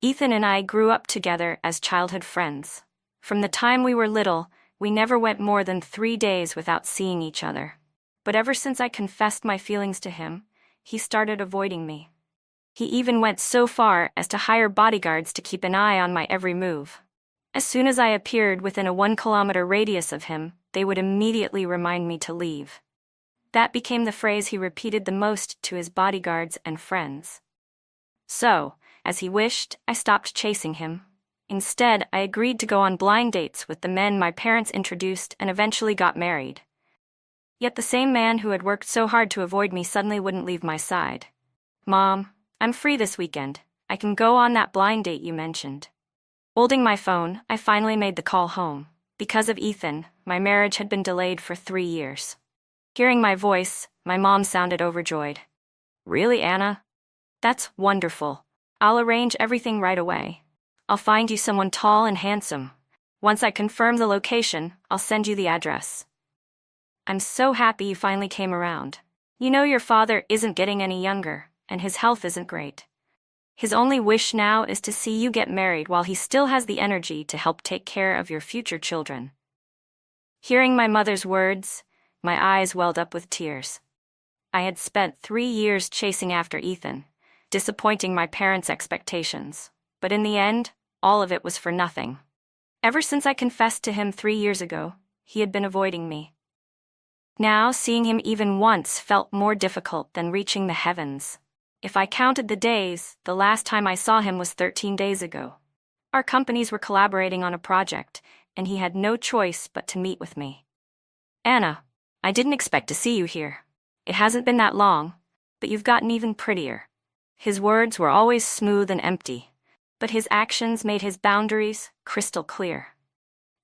Ethan and I grew up together as childhood friends. From the time we were little, we never went more than 3 days without seeing each other. But ever since I confessed my feelings to him, he started avoiding me. He even went so far as to hire bodyguards to keep an eye on my every move. As soon as I appeared within a 1-kilometer radius of him, they would immediately remind me to leave. That became the phrase he repeated the most to his bodyguards and friends. So, as he wished, I stopped chasing him. Instead, I agreed to go on blind dates with the men my parents introduced and eventually got married. Yet the same man who had worked so hard to avoid me suddenly wouldn't leave my side. "Mom, I'm free this weekend. I can go on that blind date you mentioned." Holding my phone, I finally made the call home. Because of Ethan, my marriage had been delayed for 3 years. Hearing my voice, my mom sounded overjoyed. "Really, Anna? That's wonderful. I'll arrange everything right away. I'll find you someone tall and handsome. Once I confirm the location, I'll send you the address." "I'm so happy you finally came around. You know your father isn't getting any younger, and his health isn't great. His only wish now is to see you get married while he still has the energy to help take care of your future children." Hearing my mother's words, my eyes welled up with tears. I had spent 3 years chasing after Ethan, disappointing my parents' expectations, but in the end, all of it was for nothing. Ever since I confessed to him 3 years ago, he had been avoiding me. Now, seeing him even once felt more difficult than reaching the heavens. If I counted the days, the last time I saw him was 13 days ago. Our companies were collaborating on a project, and he had no choice but to meet with me. "Anna, I didn't expect to see you here. It hasn't been that long, but you've gotten even prettier." His words were always smooth and empty, but his actions made his boundaries crystal clear.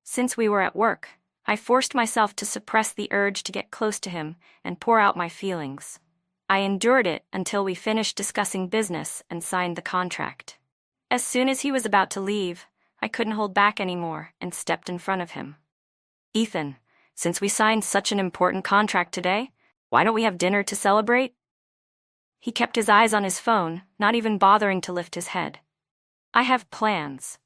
Since we were at work, I forced myself to suppress the urge to get close to him and pour out my feelings. I endured it until we finished discussing business and signed the contract. As soon as he was about to leave, I couldn't hold back anymore and stepped in front of him. "Ethan, since we signed such an important contract today, why don't we have dinner to celebrate?" He kept his eyes on his phone, not even bothering to lift his head. "I have plans."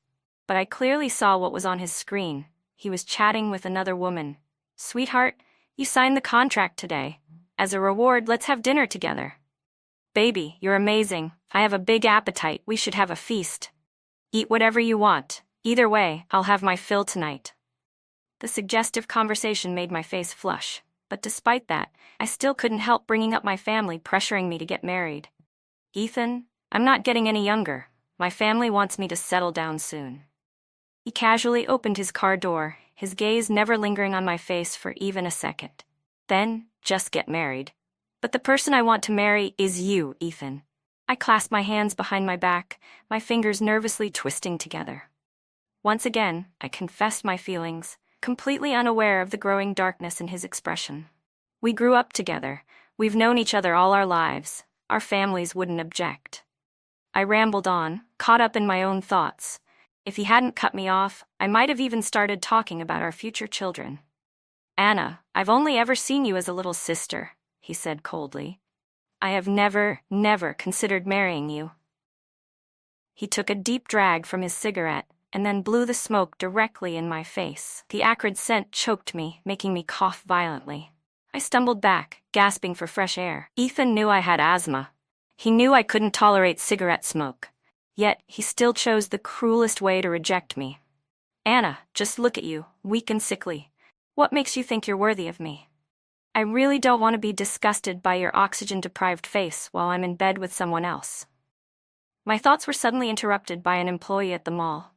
But I clearly saw what was on his screen. He was chatting with another woman. "Sweetheart, you signed the contract today. As a reward, let's have dinner together." "Baby, you're amazing. I have a big appetite. We should have a feast." "Eat whatever you want. Either way, I'll have my fill tonight." The suggestive conversation made my face flush, but despite that, I still couldn't help bringing up my family pressuring me to get married. "Ethan, I'm not getting any younger. My family wants me to settle down soon." He casually opened his car door, his gaze never lingering on my face for even a second. "Then, just get married. But the person I want to marry is you, Ethan." I clasped my hands behind my back, my fingers nervously twisting together. Once again, I confessed my feelings, completely unaware of the growing darkness in his expression. "We grew up together. We've known each other all our lives. Our families wouldn't object." I rambled on, caught up in my own thoughts. If he hadn't cut me off, I might have even started talking about our future children. "Anna, I've only ever seen you as a little sister," he said coldly. "I have never considered marrying you." He took a deep drag from his cigarette and then blew the smoke directly in my face. The acrid scent choked me, making me cough violently. I stumbled back, gasping for fresh air. Ethan knew I had asthma. He knew I couldn't tolerate cigarette smoke. Yet, he still chose the cruelest way to reject me. "Anna, just look at you, weak and sickly. What makes you think you're worthy of me? I really don't want to be disgusted by your oxygen-deprived face while I'm in bed with someone else." My thoughts were suddenly interrupted by an employee at the mall.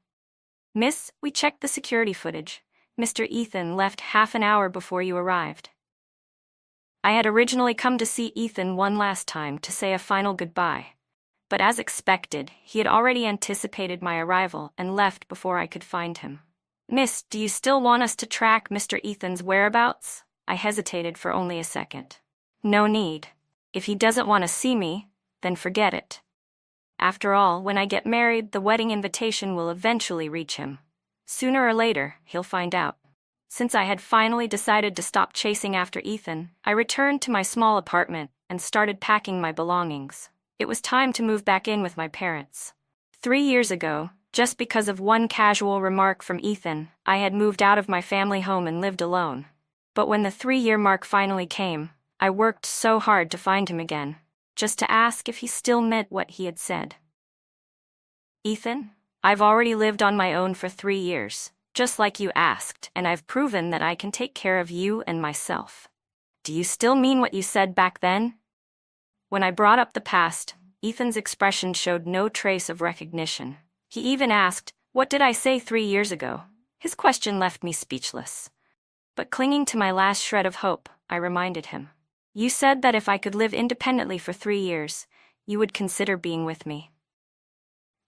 "Miss, we checked the security footage. Mr. Ethan left half an hour before you arrived." I had originally come to see Ethan one last time to say a final goodbye. But as expected, he had already anticipated my arrival and left before I could find him. "Miss, do you still want us to track Mr. Ethan's whereabouts?" I hesitated for only a second. "No need. If he doesn't want to see me, then forget it. After all, when I get married, the wedding invitation will eventually reach him. Sooner or later, he'll find out." Since I had finally decided to stop chasing after Ethan, I returned to my small apartment and started packing my belongings. It was time to move back in with my parents. 3 years ago, just because of one casual remark from Ethan, I had moved out of my family home and lived alone. But when the 3-year mark finally came, I worked so hard to find him again, just to ask if he still meant what he had said. Ethan, I've already lived on my own for 3 years, just like you asked, and I've proven that I can take care of you and myself. Do you still mean what you said back then? When I brought up the past, Ethan's expression showed no trace of recognition. He even asked, "What did I say 3 years ago?" His question left me speechless. But clinging to my last shred of hope, I reminded him. "You said that if I could live independently for 3 years, you would consider being with me."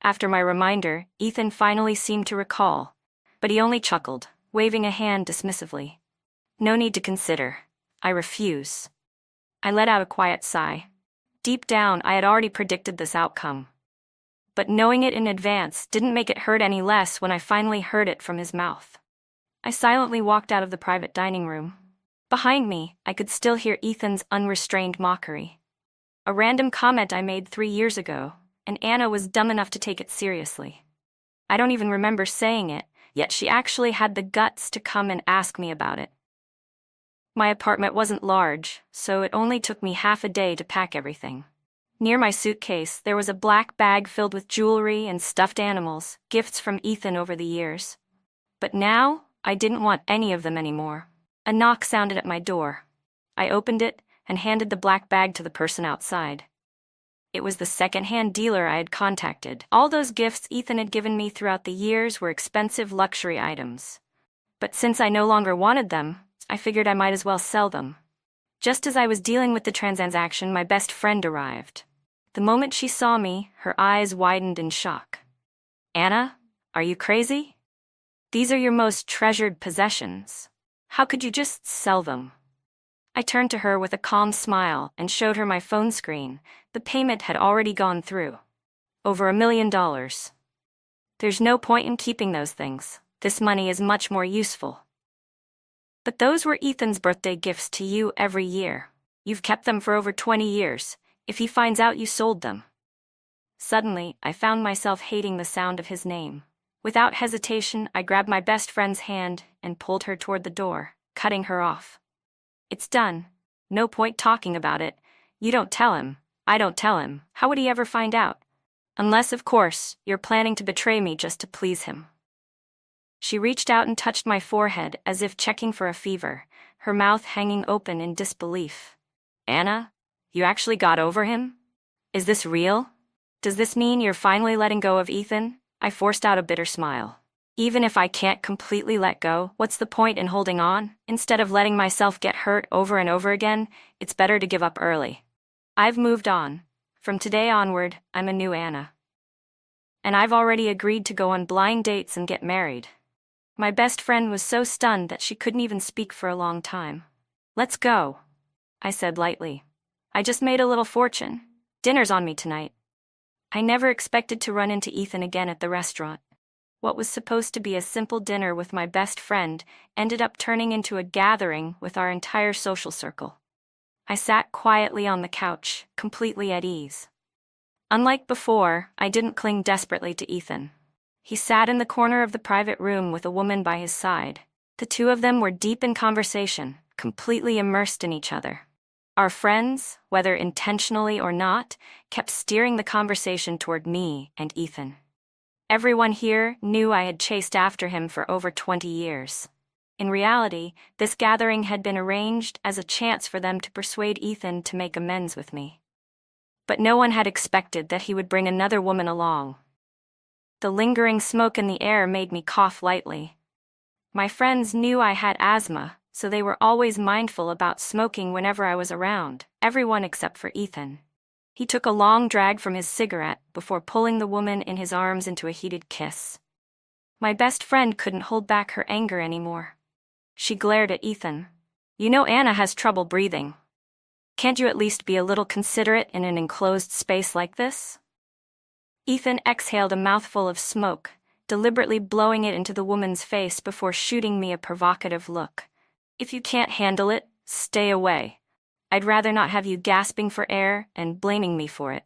After my reminder, Ethan finally seemed to recall, but he only chuckled, waving a hand dismissively. "No need to consider. I refuse." I let out a quiet sigh. Deep down, I had already predicted this outcome. But knowing it in advance didn't make it hurt any less when I finally heard it from his mouth. I silently walked out of the private dining room. Behind me, I could still hear Ethan's unrestrained mockery. A random comment I made 3 years ago, and Anna was dumb enough to take it seriously. I don't even remember saying it, yet she actually had the guts to come and ask me about it. My apartment wasn't large, so it only took me half a day to pack everything. Near my suitcase, there was a black bag filled with jewelry and stuffed animals, gifts from Ethan over the years. But now, I didn't want any of them anymore. A knock sounded at my door. I opened it and handed the black bag to the person outside. It was the second-hand dealer I had contacted. All those gifts Ethan had given me throughout the years were expensive luxury items. But since I no longer wanted them, I figured I might as well sell them. Just as I was dealing with the transaction, my best friend arrived. The moment she saw me, her eyes widened in shock. "Anna, are you crazy? These are your most treasured possessions. How could you just sell them?" I turned to her with a calm smile and showed her my phone screen. The payment had already gone through. Over $1 million. "There's no point in keeping those things. This money is much more useful." "But those were Ethan's birthday gifts to you every year. You've kept them for over 20 years. If he finds out you sold them." Suddenly, I found myself hating the sound of his name. Without hesitation, I grabbed my best friend's hand and pulled her toward the door, cutting her off. "It's done. No point talking about it. You don't tell him. I don't tell him. How would he ever find out? Unless, of course, you're planning to betray me just to please him." She reached out and touched my forehead as if checking for a fever, her mouth hanging open in disbelief. "Anna, you actually got over him? Is this real? Does this mean you're finally letting go of Ethan?" I forced out a bitter smile. "Even if I can't completely let go, what's the point in holding on? Instead of letting myself get hurt over and over again, it's better to give up early. I've moved on. From today onward, I'm a new Anna. And I've already agreed to go on blind dates and get married." My best friend was so stunned that she couldn't even speak for a long time. "Let's go," I said lightly. "I just made a little fortune. Dinner's on me tonight." I never expected to run into Ethan again at the restaurant. What was supposed to be a simple dinner with my best friend ended up turning into a gathering with our entire social circle. I sat quietly on the couch, completely at ease. Unlike before, I didn't cling desperately to Ethan. He sat in the corner of the private room with a woman by his side. The two of them were deep in conversation, completely immersed in each other. Our friends, whether intentionally or not, kept steering the conversation toward me and Ethan. Everyone here knew I had chased after him for over 20 years. In reality, this gathering had been arranged as a chance for them to persuade Ethan to make amends with me. But no one had expected that he would bring another woman along. The lingering smoke in the air made me cough lightly. My friends knew I had asthma, so they were always mindful about smoking whenever I was around, everyone except for Ethan. He took a long drag from his cigarette before pulling the woman in his arms into a heated kiss. My best friend couldn't hold back her anger anymore. She glared at Ethan. "You know Anna has trouble breathing. Can't you at least be a little considerate in an enclosed space like this?" Ethan exhaled a mouthful of smoke, deliberately blowing it into the woman's face before shooting me a provocative look. "If you can't handle it, stay away. I'd rather not have you gasping for air and blaming me for it."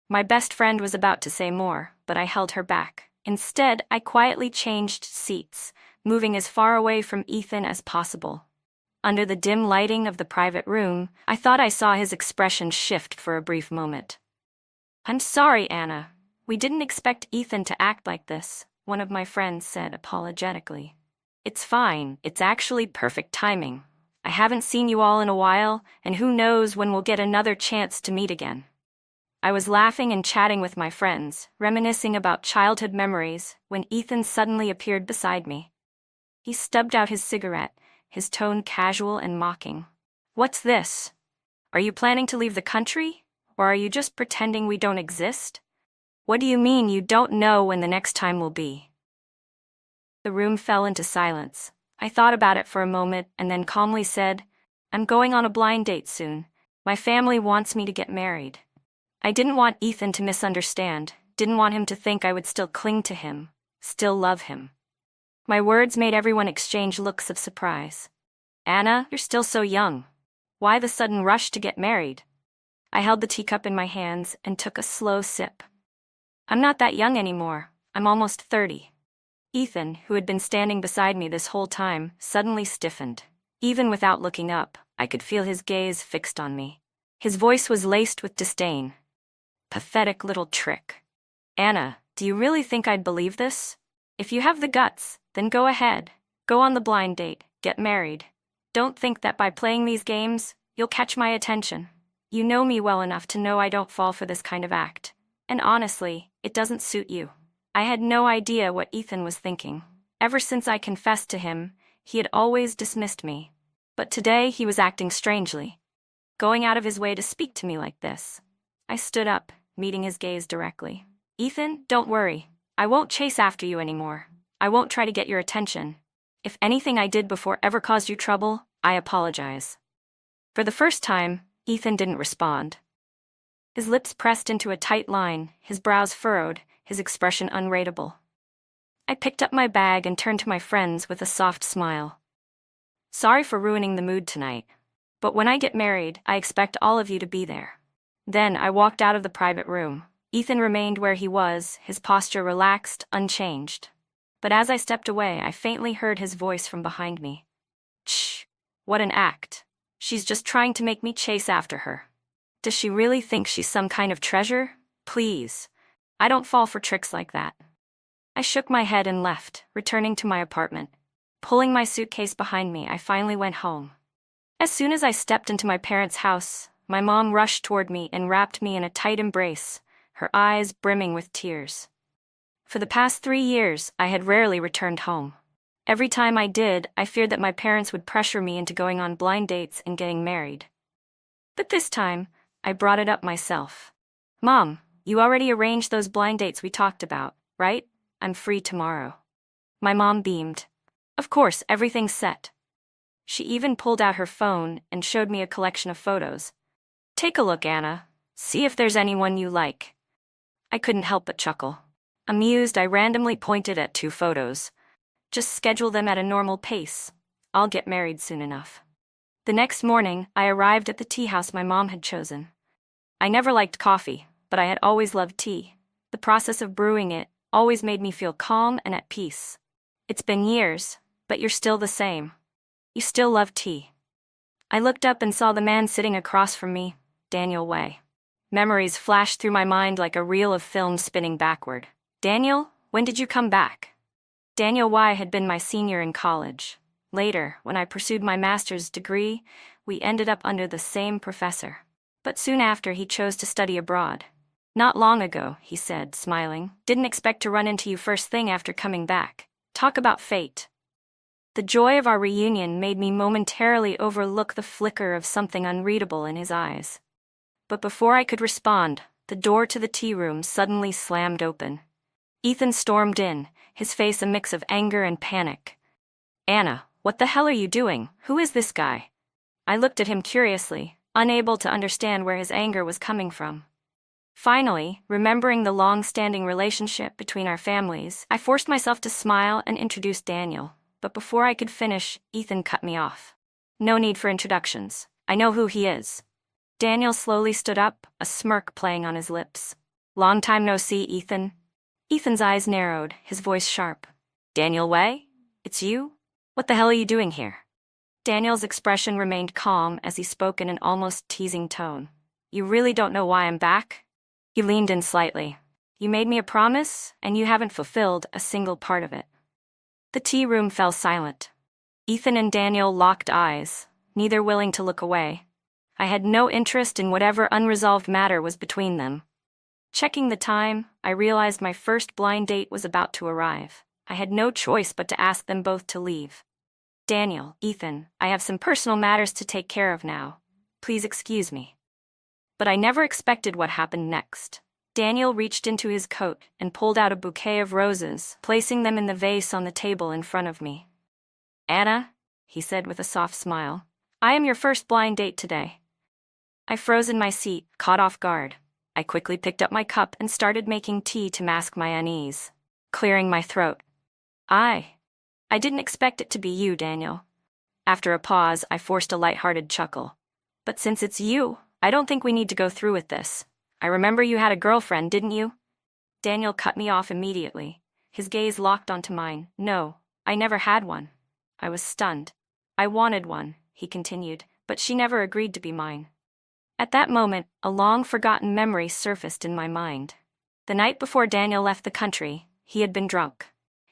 My best friend was about to say more, but I held her back. Instead, I quietly changed seats, moving as far away from Ethan as possible. Under the dim lighting of the private room, I thought I saw his expression shift for a brief moment. "I'm sorry, Anna. We didn't expect Ethan to act like this," one of my friends said apologetically. "It's fine. It's actually perfect timing. I haven't seen you all in a while, and who knows when we'll get another chance to meet again." I was laughing and chatting with my friends, reminiscing about childhood memories, when Ethan suddenly appeared beside me. He stubbed out his cigarette, his tone casual and mocking. "What's this? Are you planning to leave the country? Or are you just pretending we don't exist? What do you mean you don't know when the next time will be?" The room fell into silence. I thought about it for a moment and then calmly said, "I'm going on a blind date soon. My family wants me to get married." I didn't want Ethan to misunderstand, didn't want him to think I would still cling to him, still love him. My words made everyone exchange looks of surprise. "Anna, you're still so young. Why the sudden rush to get married?" I held the teacup in my hands and took a slow sip. "I'm not that young anymore. I'm almost 30. Ethan, who had been standing beside me this whole time, suddenly stiffened. Even without looking up, I could feel his gaze fixed on me. His voice was laced with disdain. "Pathetic little trick. Anna, do you really think I'd believe this? If you have the guts, then go ahead. Go on the blind date, get married. Don't think that by playing these games, you'll catch my attention. You know me well enough to know I don't fall for this kind of act. And honestly, it doesn't suit you." I had no idea what Ethan was thinking. Ever since I confessed to him, he had always dismissed me. But today he was acting strangely, going out of his way to speak to me like this. I stood up, meeting his gaze directly. "Ethan, don't worry. I won't chase after you anymore. I won't try to get your attention. If anything I did before ever caused you trouble, I apologize." For the first time, Ethan didn't respond. His lips pressed into a tight line, his brows furrowed, his expression unreadable. I picked up my bag and turned to my friends with a soft smile. "Sorry for ruining the mood tonight, but when I get married, I expect all of you to be there." Then I walked out of the private room. Ethan remained where he was, his posture relaxed, unchanged. But as I stepped away, I faintly heard his voice from behind me. "Shh! What an act. She's just trying to make me chase after her. Does she really think she's some kind of treasure? Please. I don't fall for tricks like that." I shook my head and left, returning to my apartment. Pulling my suitcase behind me, I finally went home. As soon as I stepped into my parents' house, my mom rushed toward me and wrapped me in a tight embrace, her eyes brimming with tears. For the past 3 years, I had rarely returned home. Every time I did, I feared that my parents would pressure me into going on blind dates and getting married. But this time, I brought it up myself. "Mom, you already arranged those blind dates we talked about, right? I'm free tomorrow." My mom beamed. "Of course, everything's set." She even pulled out her phone and showed me a collection of photos. "Take a look, Anna. See if there's anyone you like." I couldn't help but chuckle. Amused, I randomly pointed at 2 photos. "Just schedule them at a normal pace. I'll get married soon enough." The next morning, I arrived at the tea house my mom had chosen. I never liked coffee, but I had always loved tea. The process of brewing it always made me feel calm and at peace. "It's been years, but you're still the same. You still love tea." I looked up and saw the man sitting across from me, Daniel Way. Memories flashed through my mind like a reel of film spinning backward. "Daniel, when did you come back?" Daniel Y had been my senior in college. Later, when I pursued my master's degree, we ended up under the same professor. But soon after, he chose to study abroad. "Not long ago," he said, smiling. "Didn't expect to run into you first thing after coming back. Talk about fate." The joy of our reunion made me momentarily overlook the flicker of something unreadable in his eyes. But before I could respond, the door to the tea room suddenly slammed open. Ethan stormed in, his face a mix of anger and panic. "Anna, what the hell are you doing? Who is this guy?" I looked at him curiously, unable to understand where his anger was coming from. Finally, remembering the long-standing relationship between our families, I forced myself to smile and introduce Daniel. But before I could finish, Ethan cut me off. "No need for introductions. I know who he is." Daniel slowly stood up, a smirk playing on his lips. "Long time no see, Ethan." Ethan's eyes narrowed, his voice sharp. Daniel Way? It's you? What the hell are you doing here? Daniel's expression remained calm as he spoke in an almost teasing tone. You really don't know why I'm back? He leaned in slightly. You made me a promise, and you haven't fulfilled a single part of it. The tea room fell silent. Ethan and Daniel locked eyes, neither willing to look away. I had no interest in whatever unresolved matter was between them. Checking the time, I realized my first blind date was about to arrive. I had no choice but to ask them both to leave. Daniel, Ethan, I have some personal matters to take care of now. Please excuse me. But I never expected what happened next. Daniel reached into his coat and pulled out a bouquet of roses, placing them in the vase on the table in front of me. Anna, he said with a soft smile, I am your first blind date today. I froze in my seat, caught off guard. I quickly picked up my cup and started making tea to mask my unease, clearing my throat. I didn't expect it to be you, Daniel. After a pause, I forced a light-hearted chuckle. But since it's you, I don't think we need to go through with this. I remember you had a girlfriend, didn't you? Daniel cut me off immediately. His gaze locked onto mine. No, I never had one. I was stunned. I wanted one, he continued, but she never agreed to be mine. At that moment, a long-forgotten memory surfaced in my mind. The night before Daniel left the country, he had been drunk.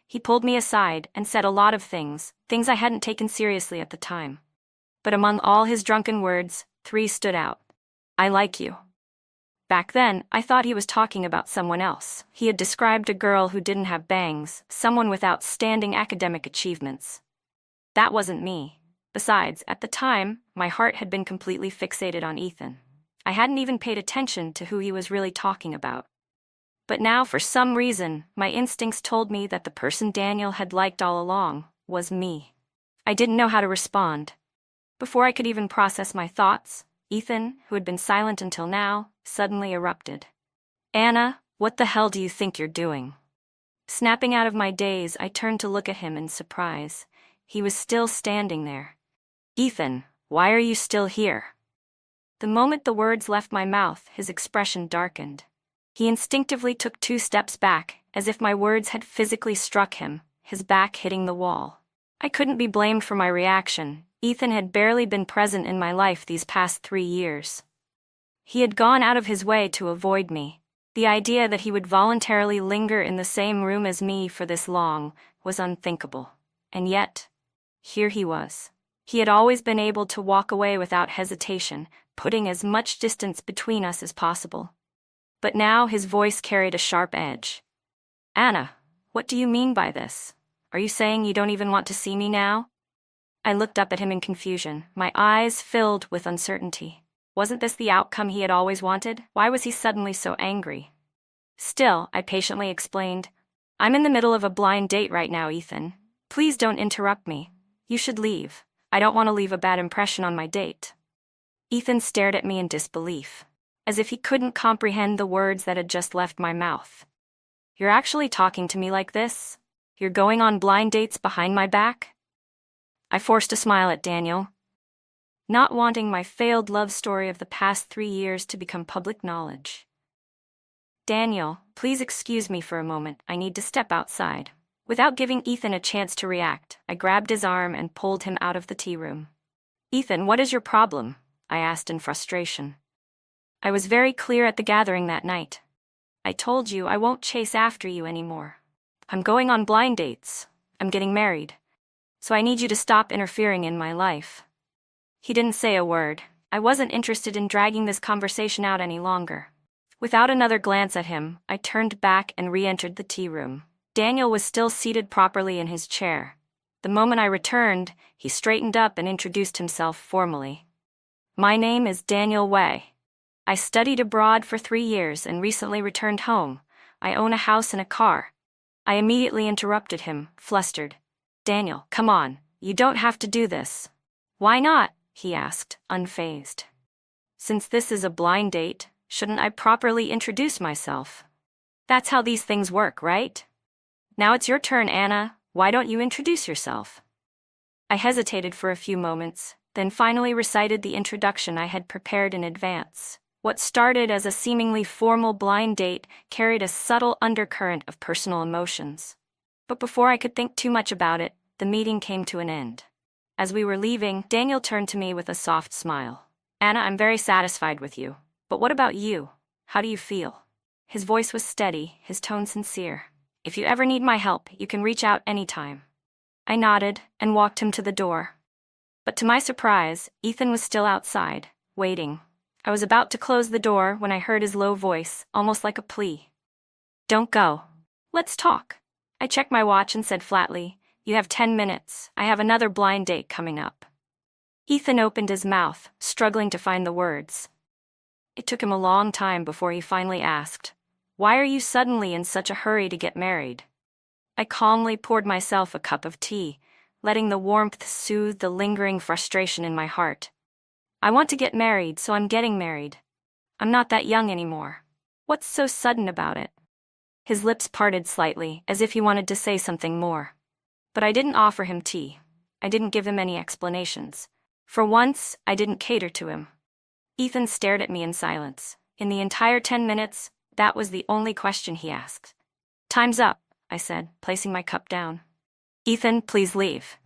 He pulled me aside and said a lot of things I hadn't taken seriously at the time. But among all his drunken words, 3 stood out. I like you. Back then, I thought he was talking about someone else. He had described a girl who didn't have bangs, someone with outstanding academic achievements. That wasn't me. Besides, at the time, my heart had been completely fixated on Ethan. I hadn't even paid attention to who he was really talking about. But now, for some reason, my instincts told me that the person Daniel had liked all along was me. I didn't know how to respond. Before I could even process my thoughts, Ethan, who had been silent until now, suddenly erupted. Anna, what the hell do you think you're doing? Snapping out of my daze, I turned to look at him in surprise. He was still standing there. Ethan, why are you still here? The moment the words left my mouth, his expression darkened. He instinctively took 2 steps back, as if my words had physically struck him, his back hitting the wall. I couldn't be blamed for my reaction. Ethan had barely been present in my life these past 3 years. He had gone out of his way to avoid me. The idea that he would voluntarily linger in the same room as me for this long was unthinkable. And yet, here he was. He had always been able to walk away without hesitation, putting as much distance between us as possible. But now his voice carried a sharp edge. Anna, what do you mean by this? Are you saying you don't even want to see me now? I looked up at him in confusion, my eyes filled with uncertainty. Wasn't this the outcome he had always wanted? Why was he suddenly so angry? Still, I patiently explained, I'm in the middle of a blind date right now, Ethan. Please don't interrupt me. You should leave. I don't want to leave a bad impression on my date. Ethan stared at me in disbelief, as if he couldn't comprehend the words that had just left my mouth. You're actually talking to me like this? You're going on blind dates behind my back? I forced a smile at Daniel, not wanting my failed love story of the past 3 years to become public knowledge. Daniel, please excuse me for a moment. I need to step outside. Without giving Ethan a chance to react, I grabbed his arm and pulled him out of the tea room. Ethan, what is your problem? I asked in frustration. I was very clear at the gathering that night. I told you I won't chase after you anymore. I'm going on blind dates. I'm getting married. So I need you to stop interfering in my life. He didn't say a word. I wasn't interested in dragging this conversation out any longer. Without another glance at him, I turned back and re-entered the tea room. Daniel was still seated properly in his chair. The moment I returned, he straightened up and introduced himself formally. My name is Daniel Way. I studied abroad for 3 years and recently returned home. I own a house and a car. I immediately interrupted him, flustered. Daniel, come on, you don't have to do this. Why not? He asked, unfazed. Since this is a blind date, shouldn't I properly introduce myself? That's how these things work, right? Now it's your turn, Anna. Why don't you introduce yourself? I hesitated for a few moments, then finally recited the introduction I had prepared in advance. What started as a seemingly formal blind date carried a subtle undercurrent of personal emotions. But before I could think too much about it, the meeting came to an end. As we were leaving, Daniel turned to me with a soft smile. "Anna, I'm very satisfied with you. But what about you? How do you feel?" His voice was steady, his tone sincere. "If you ever need my help, you can reach out anytime." I nodded and walked him to the door. But to my surprise, Ethan was still outside, waiting. I was about to close the door when I heard his low voice, almost like a plea. "Don't go. Let's talk." I checked my watch and said flatly, "You have 10 minutes. I have another blind date coming up." Ethan opened his mouth, struggling to find the words. It took him a long time before he finally asked, "Why are you suddenly in such a hurry to get married?" I calmly poured myself a cup of tea, letting the warmth soothe the lingering frustration in my heart. "I want to get married, so I'm getting married. I'm not that young anymore. What's so sudden about it?" His lips parted slightly, as if he wanted to say something more. But I didn't offer him tea. I didn't give him any explanations. For once, I didn't cater to him. Ethan stared at me in silence. In the entire 10 minutes, that was the only question he asked. "Time's up," I said, placing my cup down. "Ethan, please leave.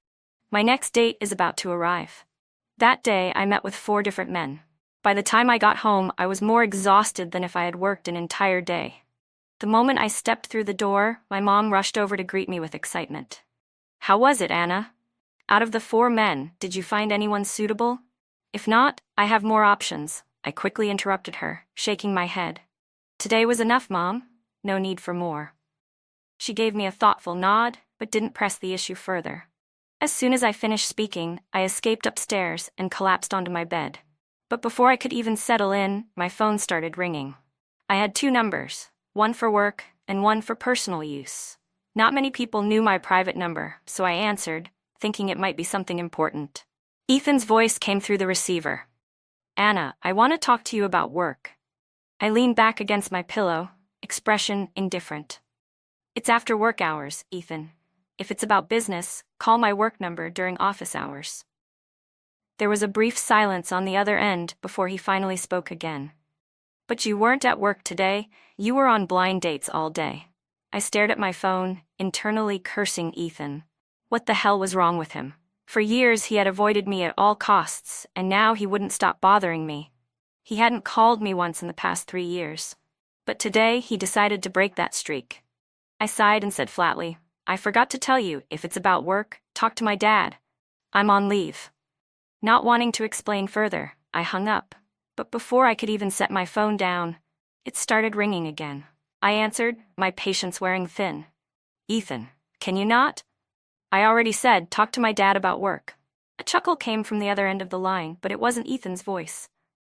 My next date is about to arrive." That day, I met with 4 different men. By the time I got home, I was more exhausted than if I had worked an entire day. The moment I stepped through the door, my mom rushed over to greet me with excitement. "How was it, Anna? Out of the 4 men, did you find anyone suitable? If not, I have more options," I quickly interrupted her, shaking my head. "Today was enough, Mom. No need for more." She gave me a thoughtful nod, but didn't press the issue further. As soon as I finished speaking, I escaped upstairs and collapsed onto my bed. But before I could even settle in, my phone started ringing. I had 2 numbers, one for work and one for personal use. Not many people knew my private number, so I answered, thinking it might be something important. Ethan's voice came through the receiver. "Anna, I want to talk to you about work." I leaned back against my pillow, expression indifferent. "It's after work hours, Ethan. If it's about business, call my work number during office hours." There was a brief silence on the other end before he finally spoke again. "But you weren't at work today, you were on blind dates all day." I stared at my phone, internally cursing Ethan. What the hell was wrong with him? For years he had avoided me at all costs, and now he wouldn't stop bothering me. He hadn't called me once in the past 3 years. But today he decided to break that streak. I sighed and said flatly, "I forgot to tell you, if it's about work, talk to my dad. I'm on leave." Not wanting to explain further, I hung up. But before I could even set my phone down, it started ringing again. I answered, my patience wearing thin. "Ethan, can you not?" "I already said, talk to my dad about work." A chuckle came from the other end of the line, but it wasn't Ethan's voice.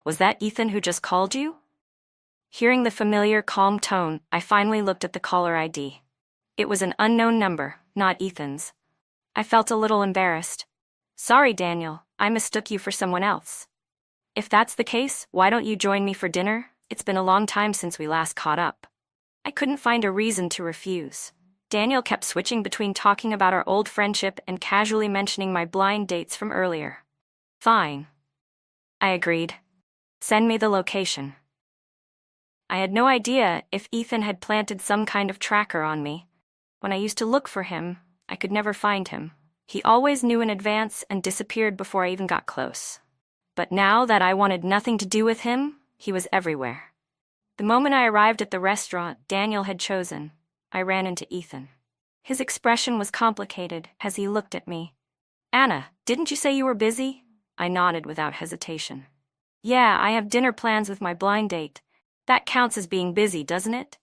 "Was that Ethan who just called you?" Hearing the familiar, calm tone, I finally looked at the caller ID. It was an unknown number, not Ethan's. I felt a little embarrassed. "Sorry, Daniel, I mistook you for someone else." "If that's the case, why don't you join me for dinner? It's been a long time since we last caught up." I couldn't find a reason to refuse. Daniel kept switching between talking about our old friendship and casually mentioning my blind dates from earlier. "Fine." I agreed. "Send me the location." I had no idea if Ethan had planted some kind of tracker on me. When I used to look for him, I could never find him. He always knew in advance and disappeared before I even got close. But now that I wanted nothing to do with him, he was everywhere. The moment I arrived at the restaurant Daniel had chosen, I ran into Ethan. His expression was complicated as he looked at me. "Anna, didn't you say you were busy?" I nodded without hesitation. "Yeah, I have dinner plans with my blind date. That counts as being busy, doesn't it?"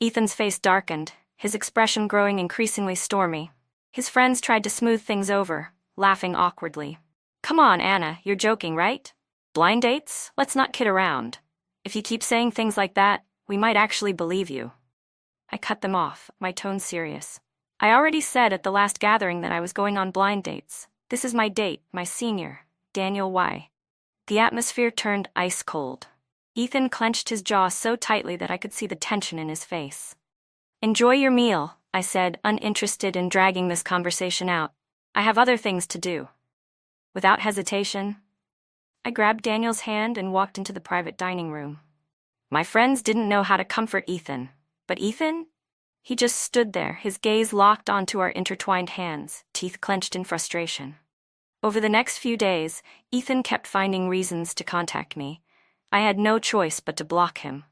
Ethan's face darkened, his expression growing increasingly stormy. His friends tried to smooth things over, laughing awkwardly. "Come on, Anna, you're joking, right? Blind dates? Let's not kid around. If you keep saying things like that, we might actually believe you." I cut them off, my tone serious. "I already said at the last gathering that I was going on blind dates. This is my date, my senior, Daniel Y." The atmosphere turned ice cold. Ethan clenched his jaw so tightly that I could see the tension in his face. "Enjoy your meal," I said, uninterested in dragging this conversation out. "I have other things to do." Without hesitation, I grabbed Daniel's hand and walked into the private dining room. My friends didn't know how to comfort Ethan, but Ethan? He just stood there, his gaze locked onto our intertwined hands, teeth clenched in frustration. Over the next few days, Ethan kept finding reasons to contact me. I had no choice but to block him.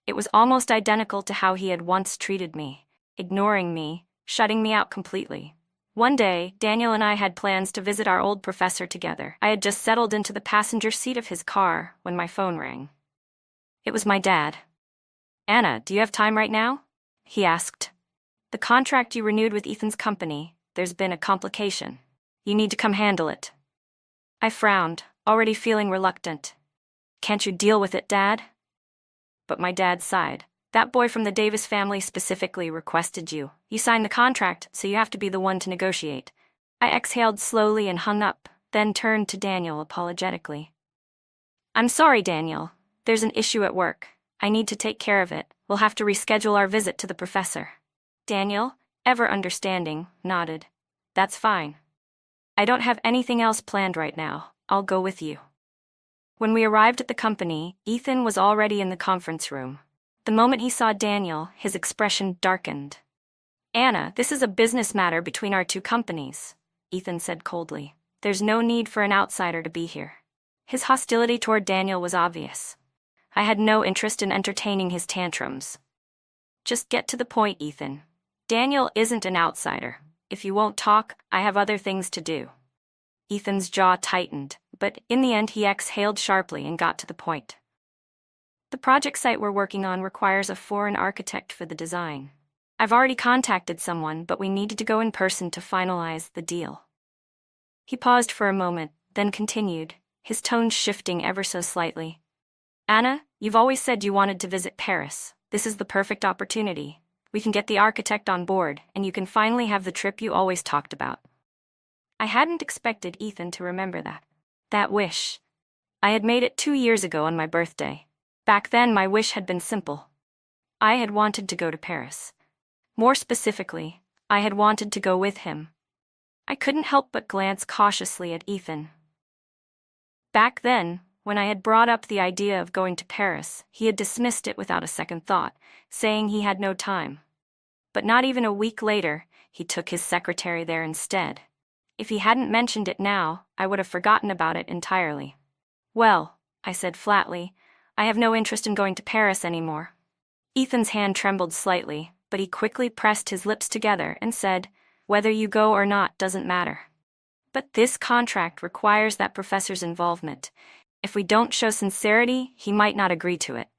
It was almost identical to how he had once treated me, ignoring me, shutting me out completely. One day, Daniel and I had plans to visit our old professor together. I had just settled into the passenger seat of his car when my phone rang. It was my dad. "Anna, do you have time right now?" he asked. "The contract you renewed with Ethan's company, there's been a complication. You need to come handle it." I frowned, already feeling reluctant. "Can't you deal with it, Dad?" But my dad sighed. "That boy from the Davis family specifically requested you. You signed the contract, so you have to be the one to negotiate." I exhaled slowly and hung up, then turned to Daniel apologetically. "I'm sorry, Daniel. There's an issue at work. I need to take care of it. We'll have to reschedule our visit to the professor." Daniel, ever understanding, nodded. "That's fine. I don't have anything else planned right now. I'll go with you." When we arrived at the company, Ethan was already in the conference room. The moment he saw Daniel, his expression darkened. "Anna, this is a business matter between our two companies," Ethan said coldly. "There's no need for an outsider to be here." His hostility toward Daniel was obvious. I had no interest in entertaining his tantrums. "Just get to the point, Ethan. Daniel isn't an outsider. If you won't talk, I have other things to do." Ethan's jaw tightened, but in the end he exhaled sharply and got to the point. "The project site we're working on requires a foreign architect for the design. I've already contacted someone, but we needed to go in person to finalize the deal." He paused for a moment, then continued, his tone shifting ever so slightly. "Anna, you've always said you wanted to visit Paris. This is the perfect opportunity. We can get the architect on board, and you can finally have the trip you always talked about." I hadn't expected Ethan to remember that. That wish. I had made it 2 years ago on my birthday. Back then, my wish had been simple. I had wanted to go to Paris. More specifically, I had wanted to go with him. I couldn't help but glance cautiously at Ethan. Back then, when I had brought up the idea of going to Paris, he had dismissed it without a second thought, saying he had no time. But not even a week later, he took his secretary there instead. If he hadn't mentioned it now, I would have forgotten about it entirely. "Well," I said flatly, "I have no interest in going to Paris anymore." Ethan's hand trembled slightly, but he quickly pressed his lips together and said, "Whether you go or not doesn't matter. But this contract requires that professor's involvement. If we don't show sincerity, he might not agree to it."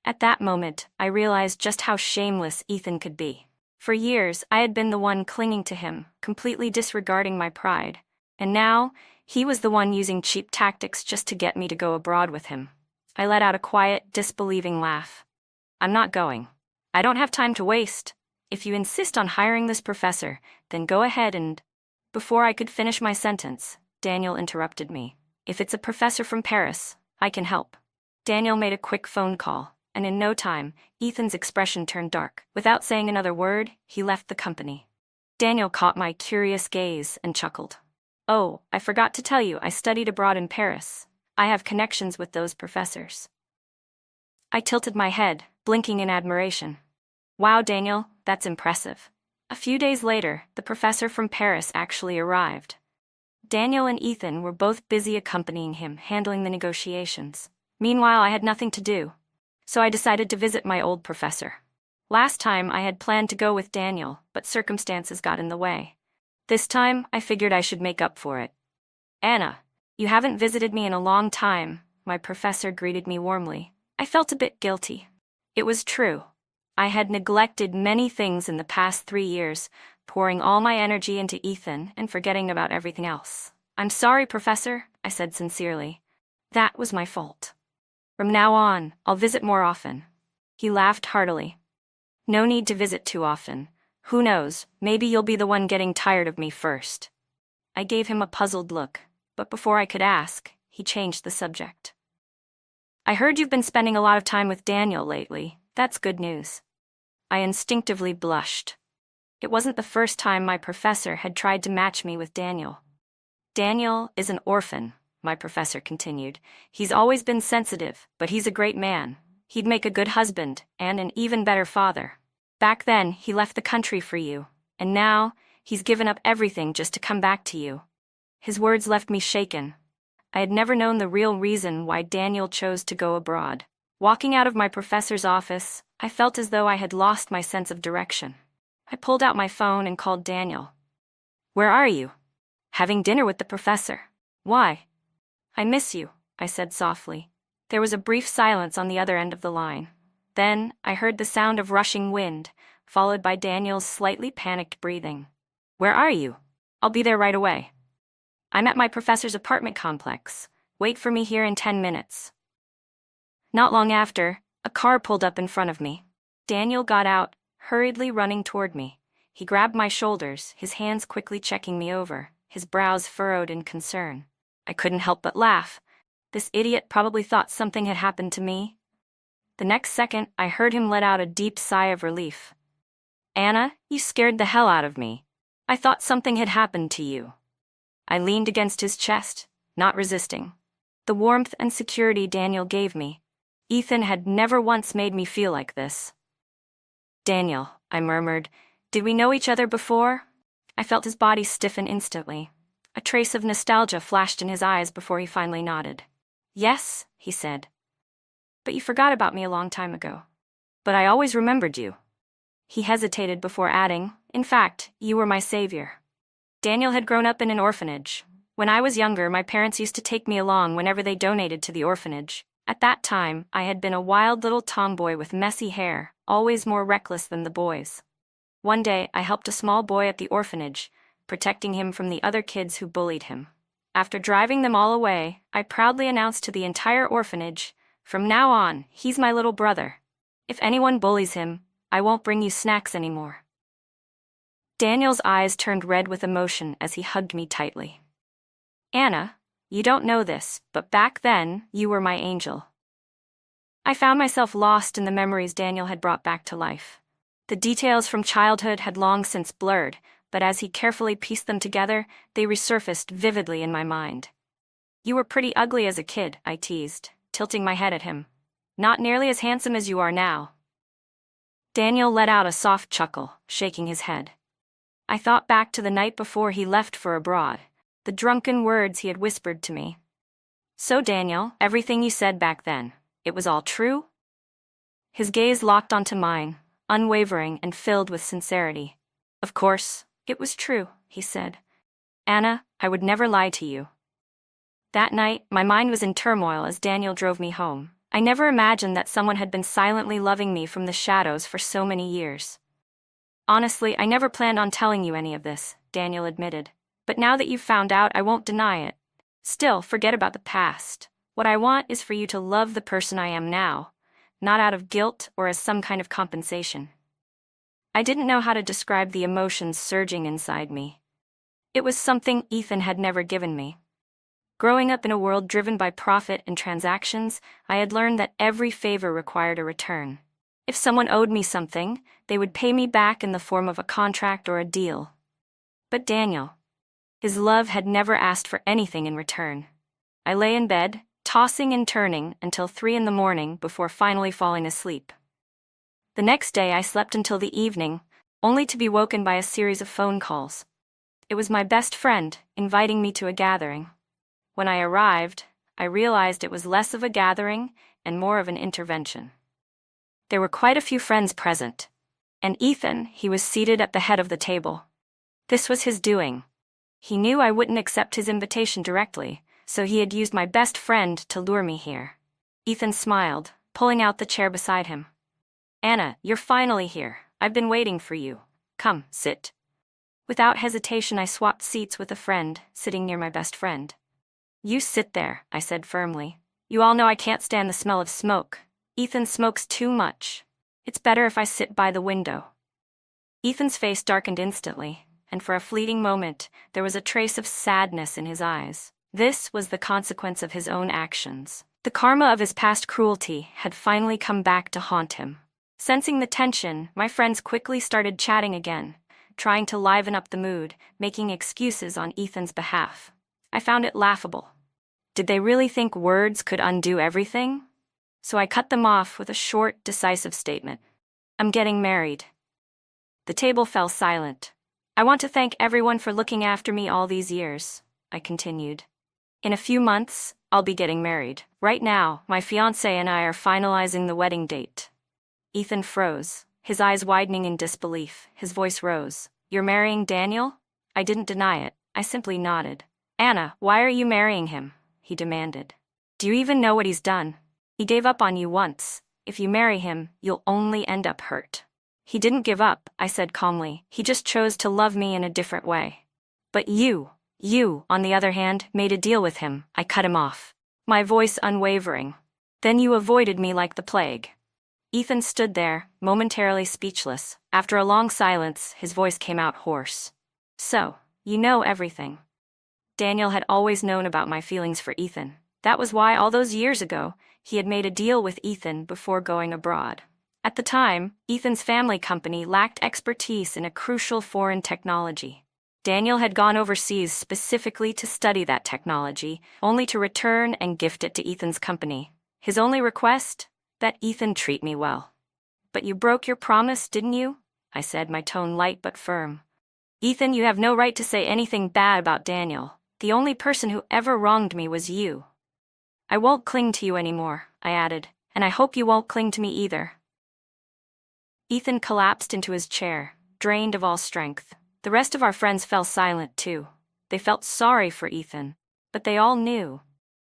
At that moment, I realized just how shameless Ethan could be. For years, I had been the one clinging to him, completely disregarding my pride. And now, he was the one using cheap tactics just to get me to go abroad with him. I let out a quiet, disbelieving laugh. "I'm not going. I don't have time to waste. If you insist on hiring this professor, then go ahead and—" Before I could finish my sentence, Daniel interrupted me. "If it's a professor from Paris, I can help." Daniel made a quick phone call, and in no time, Ethan's expression turned dark. Without saying another word, he left the company. Daniel caught my curious gaze and chuckled. "Oh, I forgot to tell you, I studied abroad in Paris. I have connections with those professors." I tilted my head, blinking in admiration. "Wow, Daniel, that's impressive." A few days later, the professor from Paris actually arrived. Daniel and Ethan were both busy accompanying him, handling the negotiations. Meanwhile, I had nothing to do, so I decided to visit my old professor. Last time, I had planned to go with Daniel, but circumstances got in the way. This time, I figured I should make up for it. "Anna, you haven't visited me in a long time," my professor greeted me warmly. I felt a bit guilty. It was true. I had neglected many things in the past 3 years, pouring all my energy into Ethan and forgetting about everything else. "I'm sorry, Professor," I said sincerely. "That was my fault. From now on, I'll visit more often." He laughed heartily. "No need to visit too often. Who knows, maybe you'll be the one getting tired of me first." I gave him a puzzled look, but before I could ask, he changed the subject. "I heard you've been spending a lot of time with Daniel lately. That's good news." I instinctively blushed. It wasn't the first time my professor had tried to match me with Daniel. Daniel is an orphan. my professor continued. He's always been sensitive, but he's a great man. He'd make a good husband, and an even better father. Back then, he left the country for you, and now, he's given up everything just to come back to you. His words left me shaken. I had never known the real reason why Daniel chose to go abroad. Walking out of my professor's office, I felt as though I had lost my sense of direction. I pulled out my phone and called Daniel. "Where are you?" "Having dinner with the professor." "Why?" "I miss you," I said softly. There was a brief silence on the other end of the line. Then, I heard the sound of rushing wind, followed by Daniel's slightly panicked breathing. "Where are you?" "I'll be there right away." "I'm at my professor's apartment complex. Wait for me here in 10 minutes. Not long after, a car pulled up in front of me. Daniel got out, hurriedly running toward me. He grabbed my shoulders, his hands quickly checking me over, his brows furrowed in concern. I couldn't help but laugh. This idiot probably thought something had happened to me. The next second, I heard him let out a deep sigh of relief. "Anna, you scared the hell out of me. I thought something had happened to you." I leaned against his chest, not resisting. The warmth and security Daniel gave me. Ethan had never once made me feel like this. "Daniel," I murmured, "did we know each other before?" I felt his body stiffen instantly. A trace of nostalgia flashed in his eyes before he finally nodded. "Yes," he said. "But you forgot about me a long time ago." "But I always remembered you." He hesitated before adding, "In fact, you were my savior." Daniel had grown up in an orphanage. When I was younger, my parents used to take me along whenever they donated to the orphanage. At that time, I had been a wild little tomboy with messy hair, always more reckless than the boys. One day, I helped a small boy at the orphanage, protecting him from the other kids who bullied him. After driving them all away, I proudly announced to the entire orphanage, "From now on, he's my little brother. If anyone bullies him, I won't bring you snacks anymore." Daniel's eyes turned red with emotion as he hugged me tightly. "Anna, you don't know this, but back then, you were my angel." I found myself lost in the memories Daniel had brought back to life. The details from childhood had long since blurred, but as he carefully pieced them together, they resurfaced vividly in my mind. "You were pretty ugly as a kid," I teased, tilting my head at him. "Not nearly as handsome as you are now." Daniel let out a soft chuckle, shaking his head. I thought back to the night before he left for abroad, the drunken words he had whispered to me. "So Daniel, everything you said back then, it was all true?" His gaze locked onto mine, unwavering and filled with sincerity. "Of course, it was true," he said. "Anna, I would never lie to you." That night, my mind was in turmoil as Daniel drove me home. I never imagined that someone had been silently loving me from the shadows for so many years. "Honestly, I never planned on telling you any of this," Daniel admitted. "But now that you've found out, I won't deny it. Still, forget about the past. What I want is for you to love the person I am now, not out of guilt or as some kind of compensation." I didn't know how to describe the emotions surging inside me. It was something Ethan had never given me. Growing up in a world driven by profit and transactions, I had learned that every favor required a return. If someone owed me something, they would pay me back in the form of a contract or a deal. But Daniel, his love had never asked for anything in return. I lay in bed, tossing and turning until 3 a.m. before finally falling asleep. The next day I slept until the evening, only to be woken by a series of phone calls. It was my best friend, inviting me to a gathering. When I arrived, I realized it was less of a gathering and more of an intervention. There were quite a few friends present. And Ethan, he was seated at the head of the table. This was his doing. He knew I wouldn't accept his invitation directly, so he had used my best friend to lure me here. Ethan smiled, pulling out the chair beside him. "Anna, you're finally here. I've been waiting for you. Come, sit." Without hesitation, I swapped seats with a friend, sitting near my best friend. "You sit there," I said firmly. "You all know I can't stand the smell of smoke. Ethan smokes too much. It's better if I sit by the window." Ethan's face darkened instantly, and for a fleeting moment, there was a trace of sadness in his eyes. This was the consequence of his own actions. The karma of his past cruelty had finally come back to haunt him. Sensing the tension, my friends quickly started chatting again, trying to liven up the mood, making excuses on Ethan's behalf. I found it laughable. Did they really think words could undo everything? So I cut them off with a short, decisive statement. I'm getting married. The table fell silent. I want to thank everyone for looking after me all these years, I continued. In a few months, I'll be getting married. Right now, my fiancé and I are finalizing the wedding date. Ethan froze, his eyes widening in disbelief. His voice rose. You're marrying Daniel? I didn't deny it. I simply nodded. Anna, why are you marrying him? He demanded. Do you even know what he's done? He gave up on you once. If you marry him, you'll only end up hurt. He didn't give up, I said calmly. He just chose to love me in a different way. But you, on the other hand, made a deal with him. I cut him off, my voice unwavering. Then you avoided me like the plague. Ethan stood there, momentarily speechless. After a long silence, his voice came out hoarse. So, you know everything. Daniel had always known about my feelings for Ethan. That was why all those years ago, he had made a deal with Ethan before going abroad. At the time, Ethan's family company lacked expertise in a crucial foreign technology. Daniel had gone overseas specifically to study that technology, only to return and gift it to Ethan's company. His only request? That Ethan treat me well. But you broke your promise, didn't you? I said, my tone light but firm. Ethan, you have no right to say anything bad about Daniel. The only person who ever wronged me was you. I won't cling to you anymore, I added, and I hope you won't cling to me either. Ethan collapsed into his chair, drained of all strength. The rest of our friends fell silent too. They felt sorry for Ethan, but they all knew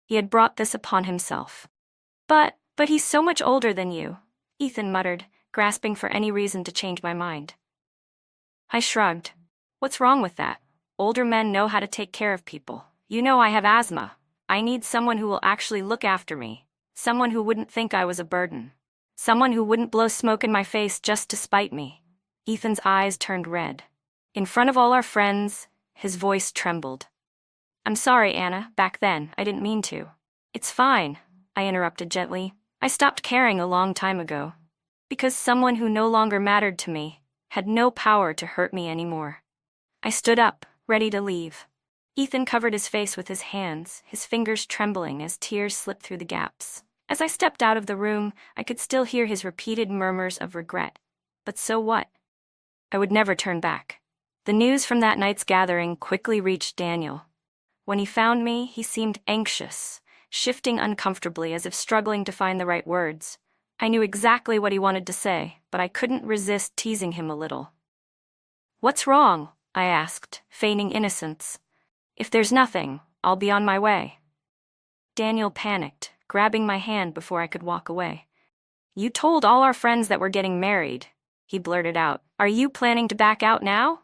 he had brought this upon himself. But he's so much older than you, Ethan muttered, grasping for any reason to change my mind. I shrugged. What's wrong with that? Older men know how to take care of people. You know I have asthma. I need someone who will actually look after me. Someone who wouldn't think I was a burden. Someone who wouldn't blow smoke in my face just to spite me. Ethan's eyes turned red. In front of all our friends, his voice trembled. I'm sorry, Anna, back then, I didn't mean to. It's fine, I interrupted gently. I stopped caring a long time ago. Because someone who no longer mattered to me had no power to hurt me anymore. I stood up, ready to leave. Ethan covered his face with his hands, his fingers trembling as tears slipped through the gaps. As I stepped out of the room, I could still hear his repeated murmurs of regret. But so what? I would never turn back. The news from that night's gathering quickly reached Daniel. When he found me, he seemed anxious, shifting uncomfortably as if struggling to find the right words. I knew exactly what he wanted to say, but I couldn't resist teasing him a little. What's wrong? I asked, feigning innocence. If there's nothing, I'll be on my way. Daniel panicked, grabbing my hand before I could walk away. You told all our friends that we're getting married, he blurted out. Are you planning to back out now?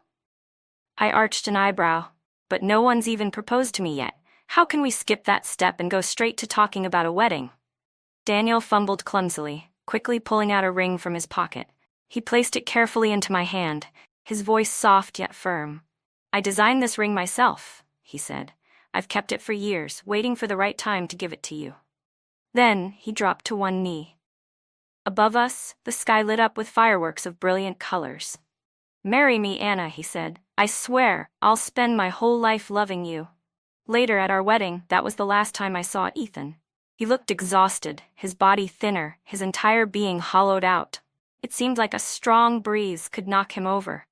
I arched an eyebrow. But no one's even proposed to me yet. How can we skip that step and go straight to talking about a wedding? Daniel fumbled clumsily, quickly pulling out a ring from his pocket. He placed it carefully into my hand, his voice soft yet firm. I designed this ring myself, he said. I've kept it for years, waiting for the right time to give it to you. Then he dropped to one knee. Above us, the sky lit up with fireworks of brilliant colors. Marry me, Anna, he said. I swear, I'll spend my whole life loving you. Later at our wedding, that was the last time I saw Ethan. He looked exhausted, his body thinner, his entire being hollowed out. It seemed like a strong breeze could knock him over.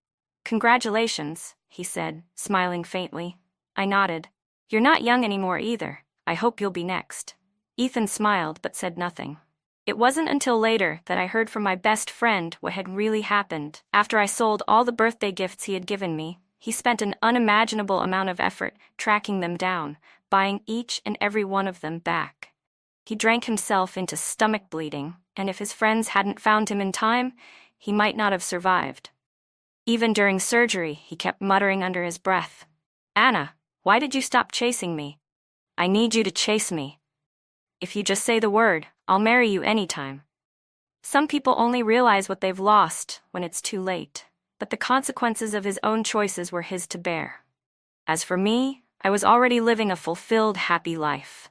Congratulations, he said, smiling faintly. I nodded. You're not young anymore either. I hope you'll be next. Ethan smiled but said nothing. It wasn't until later that I heard from my best friend what had really happened. After I sold all the birthday gifts he had given me, he spent an unimaginable amount of effort tracking them down, buying each and every one of them back. He drank himself into stomach bleeding, and if his friends hadn't found him in time, he might not have survived. Even during surgery, he kept muttering under his breath, Anna, why did you stop chasing me? I need you to chase me. If you just say the word, I'll marry you anytime. Some people only realize what they've lost when it's too late, but the consequences of his own choices were his to bear. As for me, I was already living a fulfilled, happy life.